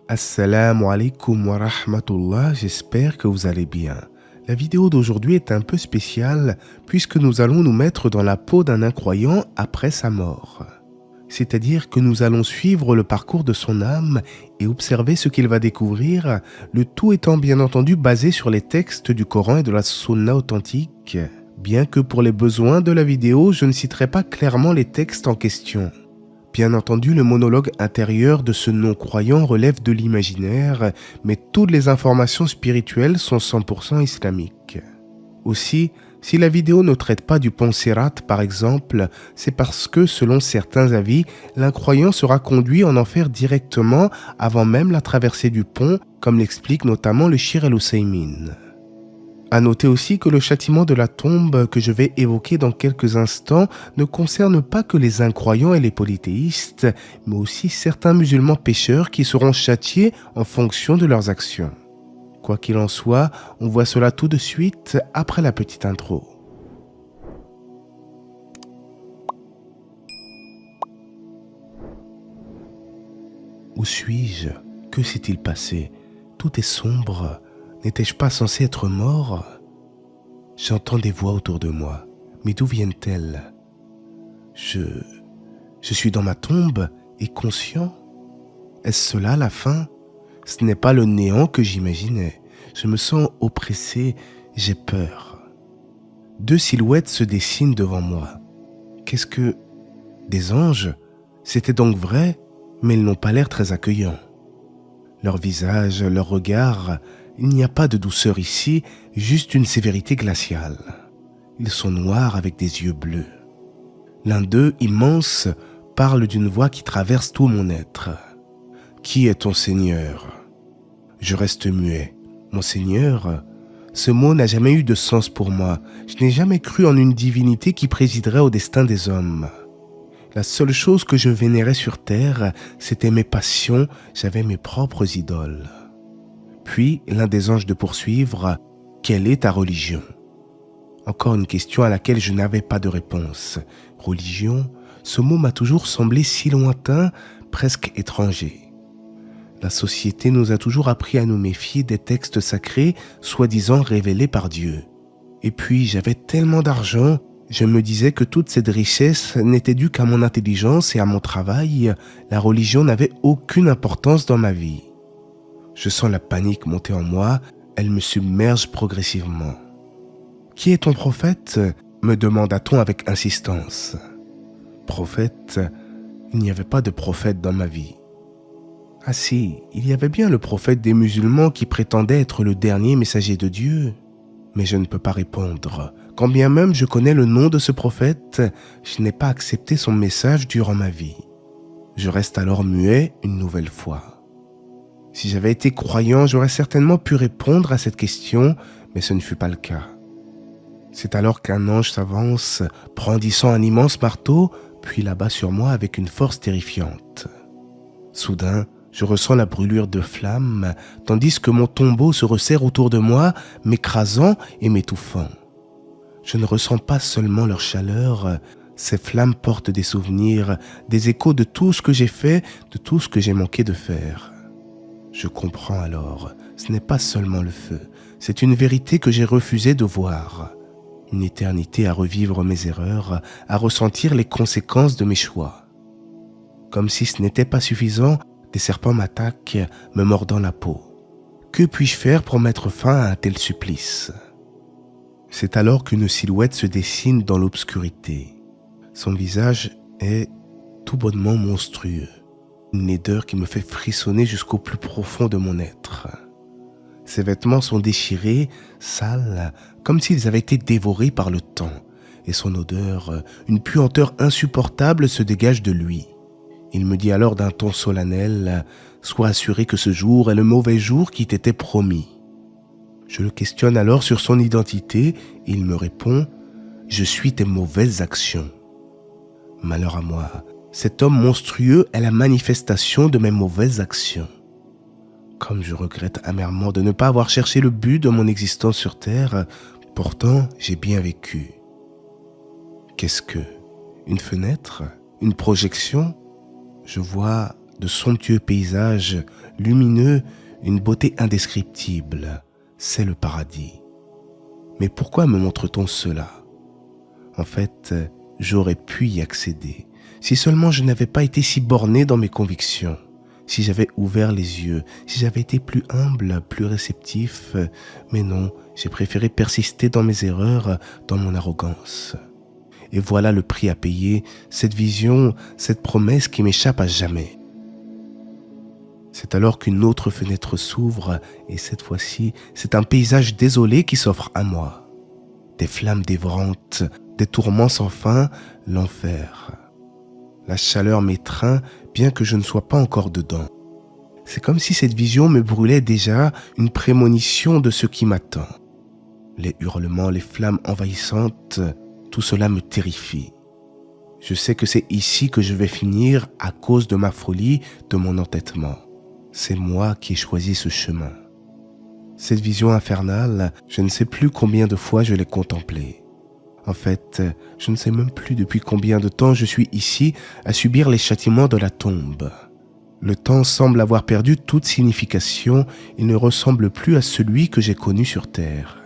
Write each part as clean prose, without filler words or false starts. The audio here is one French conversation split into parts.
Assalamu alaikum wa rahmatullah, j'espère que vous allez bien. La vidéo d'aujourd'hui est un peu spéciale puisque nous allons nous mettre dans la peau d'un incroyant après sa mort. C'est-à-dire que nous allons suivre le parcours de son âme et observer ce qu'il va découvrir, le tout étant bien entendu basé sur les textes du Coran et de la Sunna authentique, bien que pour les besoins de la vidéo, je ne citerai pas clairement les textes en question. Bien entendu, le monologue intérieur de ce non-croyant relève de l'imaginaire, mais toutes les informations spirituelles sont 100% islamiques. Aussi, si la vidéo ne traite pas du pont Sirat par exemple, c'est parce que, selon certains avis, l'incroyant sera conduit en enfer directement avant même la traversée du pont, comme l'explique notamment le Cheikh El-Ousaymin. À noter aussi que le châtiment de la tombe que je vais évoquer dans quelques instants ne concerne pas que les incroyants et les polythéistes, mais aussi certains musulmans pécheurs qui seront châtiés en fonction de leurs actions. Quoi qu'il en soit, on voit cela tout de suite après la petite intro. Où suis-je? Que s'est-il passé? Tout est sombre. N'étais-je pas censé être mort? J'entends des voix autour de moi, mais d'où viennent-elles? Je suis dans ma tombe et conscient? Est-ce cela la fin? Ce n'est pas le néant que j'imaginais. Je me sens oppressé, j'ai peur. Deux silhouettes se dessinent devant moi. Qu'est-ce que... Des anges? C'était donc vrai, mais ils n'ont pas l'air très accueillants. Leur visage, leur regard, il n'y a pas de douceur ici, juste une sévérité glaciale. Ils sont noirs avec des yeux bleus. L'un d'eux, immense, parle d'une voix qui traverse tout mon être. « Qui est ton Seigneur ?» Je reste muet. « Mon Seigneur ?» Ce mot n'a jamais eu de sens pour moi. Je n'ai jamais cru en une divinité qui présiderait au destin des hommes. La seule chose que je vénérais sur terre, c'était mes passions, j'avais mes propres idoles. Puis, l'un des anges de poursuivre, « Quelle est ta religion ?» Encore une question à laquelle je n'avais pas de réponse. Religion, ce mot m'a toujours semblé si lointain, presque étranger. La société nous a toujours appris à nous méfier des textes sacrés, soi-disant révélés par Dieu. Et puis, j'avais tellement d'argent, je me disais que toute cette richesse n'était due qu'à mon intelligence et à mon travail. La religion n'avait aucune importance dans ma vie. Je sens la panique monter en moi, elle me submerge progressivement. « Qui est ton prophète ?» me demanda-t-on avec insistance. Prophète, il n'y avait pas de prophète dans ma vie. Ah si, il y avait bien le prophète des musulmans qui prétendait être le dernier messager de Dieu. Mais je ne peux pas répondre. Quand bien même je connais le nom de ce prophète, je n'ai pas accepté son message durant ma vie. Je reste alors muet une nouvelle fois. Si j'avais été croyant, j'aurais certainement pu répondre à cette question, mais ce ne fut pas le cas. C'est alors qu'un ange s'avance, brandissant un immense marteau, puis l'abat sur moi avec une force terrifiante. Soudain, je ressens la brûlure de flammes, tandis que mon tombeau se resserre autour de moi, m'écrasant et m'étouffant. Je ne ressens pas seulement leur chaleur, ces flammes portent des souvenirs, des échos de tout ce que j'ai fait, de tout ce que j'ai manqué de faire. Je comprends alors, ce n'est pas seulement le feu, c'est une vérité que j'ai refusé de voir. Une éternité à revivre mes erreurs, à ressentir les conséquences de mes choix. Comme si ce n'était pas suffisant, des serpents m'attaquent, me mordant la peau. Que puis-je faire pour mettre fin à un tel supplice? C'est alors qu'une silhouette se dessine dans l'obscurité. Son visage est tout bonnement monstrueux. Une laideur qui me fait frissonner jusqu'au plus profond de mon être. Ses vêtements sont déchirés, sales, comme s'ils avaient été dévorés par le temps. Et son odeur, une puanteur insupportable se dégage de lui. Il me dit alors d'un ton solennel, « Sois assuré que ce jour est le mauvais jour qui t'était promis. » Je le questionne alors sur son identité et il me répond « Je suis tes mauvaises actions. » Malheur à moi, cet homme monstrueux est la manifestation de mes mauvaises actions. Comme je regrette amèrement de ne pas avoir cherché le but de mon existence sur Terre, pourtant j'ai bien vécu. Qu'est-ce que? Une fenêtre? Une projection? Je vois de somptueux paysages lumineux, une beauté indescriptible. C'est le paradis. Mais pourquoi me montre-t-on cela? En fait, j'aurais pu y accéder, si seulement je n'avais pas été si borné dans mes convictions, si j'avais ouvert les yeux, si j'avais été plus humble, plus réceptif. Mais non, j'ai préféré persister dans mes erreurs, dans mon arrogance. Et voilà le prix à payer, cette vision, cette promesse qui m'échappe à jamais. C'est alors qu'une autre fenêtre s'ouvre, et cette fois-ci, c'est un paysage désolé qui s'offre à moi. Des flammes dévorantes, des tourments sans fin, l'enfer. La chaleur m'étreint, bien que je ne sois pas encore dedans. C'est comme si cette vision me brûlait déjà, une prémonition de ce qui m'attend. Les hurlements, les flammes envahissantes, tout cela me terrifie. Je sais que c'est ici que je vais finir à cause de ma folie, de mon entêtement. C'est moi qui ai choisi ce chemin. Cette vision infernale, je ne sais plus combien de fois je l'ai contemplée. En fait, je ne sais même plus depuis combien de temps je suis ici à subir les châtiments de la tombe. Le temps semble avoir perdu toute signification, il ne ressemble plus à celui que j'ai connu sur terre.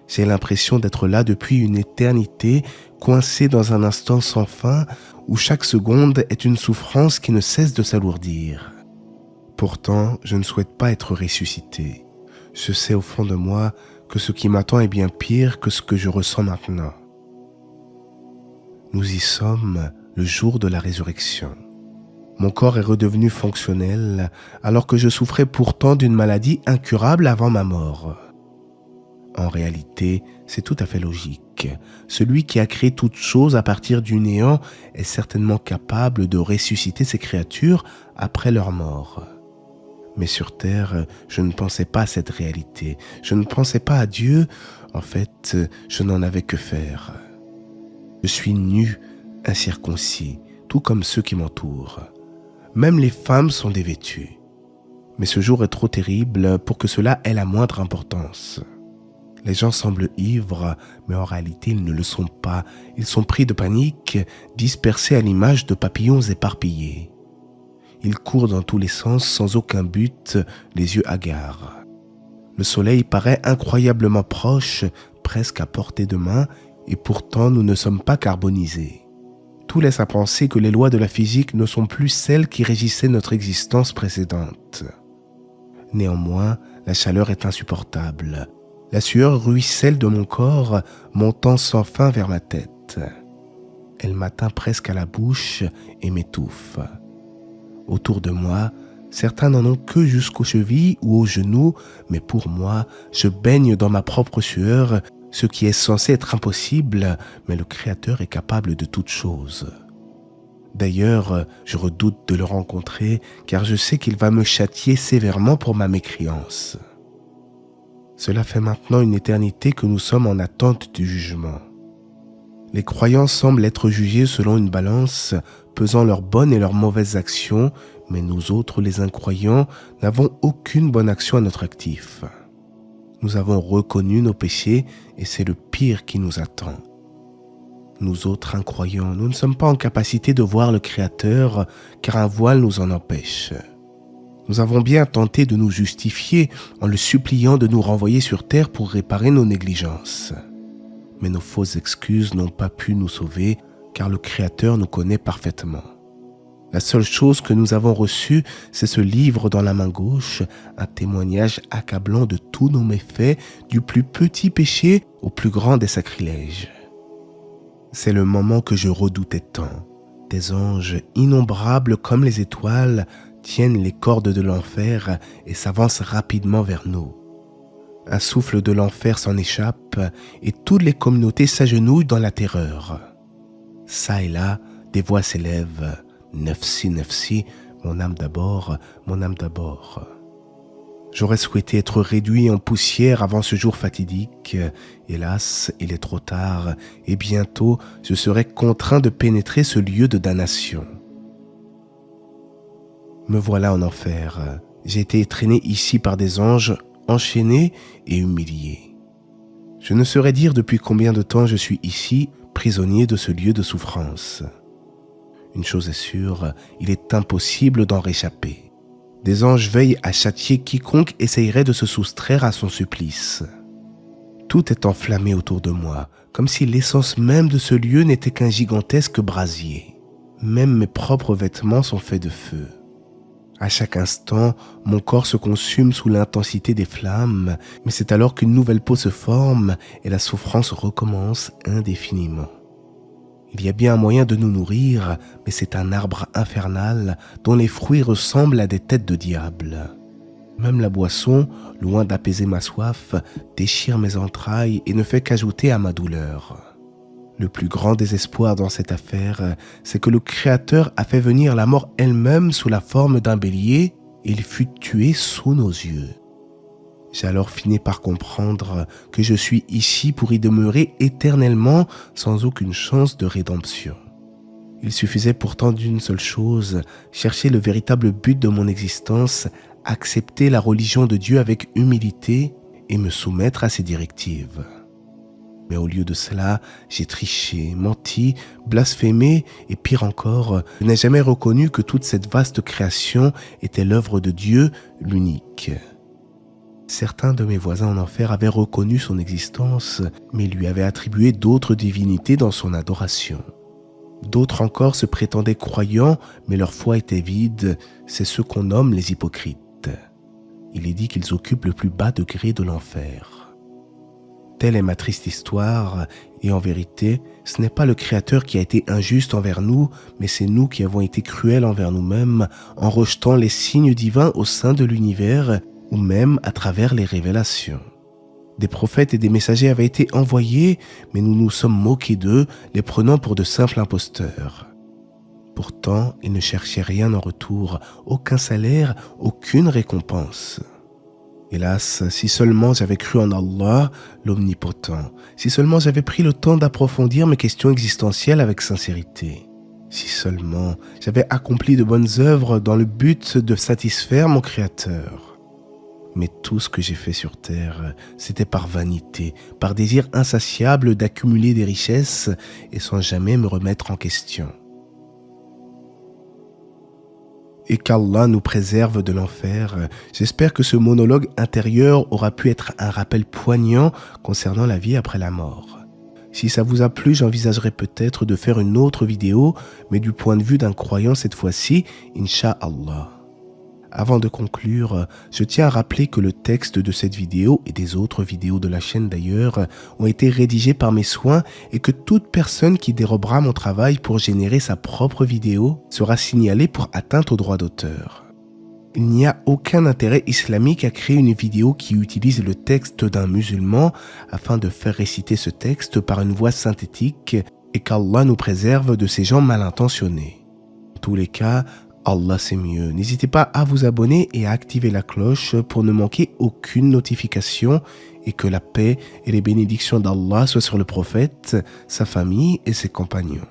J'ai l'impression d'être là depuis une éternité, coincé dans un instant sans fin, où chaque seconde est une souffrance qui ne cesse de s'alourdir. Pourtant, je ne souhaite pas être ressuscité. Je sais au fond de moi que ce qui m'attend est bien pire que ce que je ressens maintenant. Nous y sommes le jour de la résurrection. Mon corps est redevenu fonctionnel alors que je souffrais pourtant d'une maladie incurable avant ma mort. En réalité, c'est tout à fait logique. Celui qui a créé toute chose à partir du néant est certainement capable de ressusciter ses créatures après leur mort. Mais sur terre, je ne pensais pas à cette réalité. Je ne pensais pas à Dieu. En fait, je n'en avais que faire. Je suis nu, incirconcis, tout comme ceux qui m'entourent. Même les femmes sont dévêtues. Mais ce jour est trop terrible pour que cela ait la moindre importance. Les gens semblent ivres, mais en réalité ils ne le sont pas. Ils sont pris de panique, dispersés à l'image de papillons éparpillés. Ils courent dans tous les sens sans aucun but, les yeux hagards. Le soleil paraît incroyablement proche, presque à portée de main, et pourtant nous ne sommes pas carbonisés. Tout laisse à penser que les lois de la physique ne sont plus celles qui régissaient notre existence précédente. Néanmoins, la chaleur est insupportable. La sueur ruisselle de mon corps, montant sans fin vers ma tête. Elle m'atteint presque à la bouche et m'étouffe. Autour de moi, certains n'en ont que jusqu'aux chevilles ou aux genoux, mais pour moi, je baigne dans ma propre sueur, ce qui est censé être impossible, mais le Créateur est capable de toutes choses. D'ailleurs, je redoute de le rencontrer, car je sais qu'il va me châtier sévèrement pour ma mécréance. Cela fait maintenant une éternité que nous sommes en attente du jugement. Les croyants semblent être jugés selon une balance, pesant leurs bonnes et leurs mauvaises actions, mais nous autres, les incroyants, n'avons aucune bonne action à notre actif. Nous avons reconnu nos péchés et c'est le pire qui nous attend. Nous autres incroyants, nous ne sommes pas en capacité de voir le Créateur, car un voile nous en empêche. Nous avons bien tenté de nous justifier en le suppliant de nous renvoyer sur terre pour réparer nos négligences. Mais nos fausses excuses n'ont pas pu nous sauver, car le Créateur nous connaît parfaitement. La seule chose que nous avons reçue, c'est ce livre dans la main gauche, un témoignage accablant de tous nos méfaits, du plus petit péché au plus grand des sacrilèges. C'est le moment que je redoutais tant. Des anges innombrables comme les étoiles tiennent les cordes de l'enfer et s'avancent rapidement vers nous. Un souffle de l'enfer s'en échappe et toutes les communautés s'agenouillent dans la terreur. Ça et là, des voix s'élèvent. Nafsi, nafsi, mon âme d'abord, mon âme d'abord. J'aurais souhaité être réduit en poussière avant ce jour fatidique. Hélas, il est trop tard et bientôt je serai contraint de pénétrer ce lieu de damnation. Me voilà en enfer. J'ai été traîné ici par des anges, enchaîné et humilié. Je ne saurais dire depuis combien de temps je suis ici, prisonnier de ce lieu de souffrance. Une chose est sûre, il est impossible d'en réchapper. Des anges veillent à châtier quiconque essayerait de se soustraire à son supplice. Tout est enflammé autour de moi, comme si l'essence même de ce lieu n'était qu'un gigantesque brasier. Même mes propres vêtements sont faits de feu. À chaque instant, mon corps se consume sous l'intensité des flammes, mais c'est alors qu'une nouvelle peau se forme et la souffrance recommence indéfiniment. Il y a bien un moyen de nous nourrir, mais c'est un arbre infernal dont les fruits ressemblent à des têtes de diable. Même la boisson, loin d'apaiser ma soif, déchire mes entrailles et ne fait qu'ajouter à ma douleur. Le plus grand désespoir dans cette affaire, c'est que le Créateur a fait venir la mort elle-même sous la forme d'un bélier et il fut tué sous nos yeux. J'ai alors fini par comprendre que je suis ici pour y demeurer éternellement sans aucune chance de rédemption. Il suffisait pourtant d'une seule chose, chercher le véritable but de mon existence, accepter la religion de Dieu avec humilité et me soumettre à ses directives. Mais au lieu de cela, j'ai triché, menti, blasphémé et pire encore, je n'ai jamais reconnu que toute cette vaste création était l'œuvre de Dieu, l'unique. Certains de mes voisins en enfer avaient reconnu son existence, mais lui avaient attribué d'autres divinités dans son adoration. D'autres encore se prétendaient croyants, mais leur foi était vide, c'est ce qu'on nomme les hypocrites. Il est dit qu'ils occupent le plus bas degré de l'enfer. Telle est ma triste histoire, et en vérité, ce n'est pas le Créateur qui a été injuste envers nous, mais c'est nous qui avons été cruels envers nous-mêmes en rejetant les signes divins au sein de l'univers ou même à travers les révélations. Des prophètes et des messagers avaient été envoyés, mais nous nous sommes moqués d'eux, les prenant pour de simples imposteurs. Pourtant, ils ne cherchaient rien en retour, aucun salaire, aucune récompense. Hélas, si seulement j'avais cru en Allah, l'Omnipotent, si seulement j'avais pris le temps d'approfondir mes questions existentielles avec sincérité, si seulement j'avais accompli de bonnes œuvres dans le but de satisfaire mon Créateur. Mais tout ce que j'ai fait sur terre, c'était par vanité, par désir insatiable d'accumuler des richesses et sans jamais me remettre en question. Et qu'Allah nous préserve de l'enfer, j'espère que ce monologue intérieur aura pu être un rappel poignant concernant la vie après la mort. Si ça vous a plu, j'envisagerai peut-être de faire une autre vidéo, mais du point de vue d'un croyant cette fois-ci, Inch'Allah. Avant de conclure, je tiens à rappeler que le texte de cette vidéo et des autres vidéos de la chaîne d'ailleurs ont été rédigés par mes soins et que toute personne qui dérobera mon travail pour générer sa propre vidéo sera signalée pour atteinte aux droits d'auteur. Il n'y a aucun intérêt islamique à créer une vidéo qui utilise le texte d'un musulman afin de faire réciter ce texte par une voix synthétique et qu'Allah nous préserve de ces gens mal intentionnés. En tous les cas, Allah c'est mieux. N'hésitez pas à vous abonner et à activer la cloche pour ne manquer aucune notification et que la paix et les bénédictions d'Allah soient sur le prophète, sa famille et ses compagnons.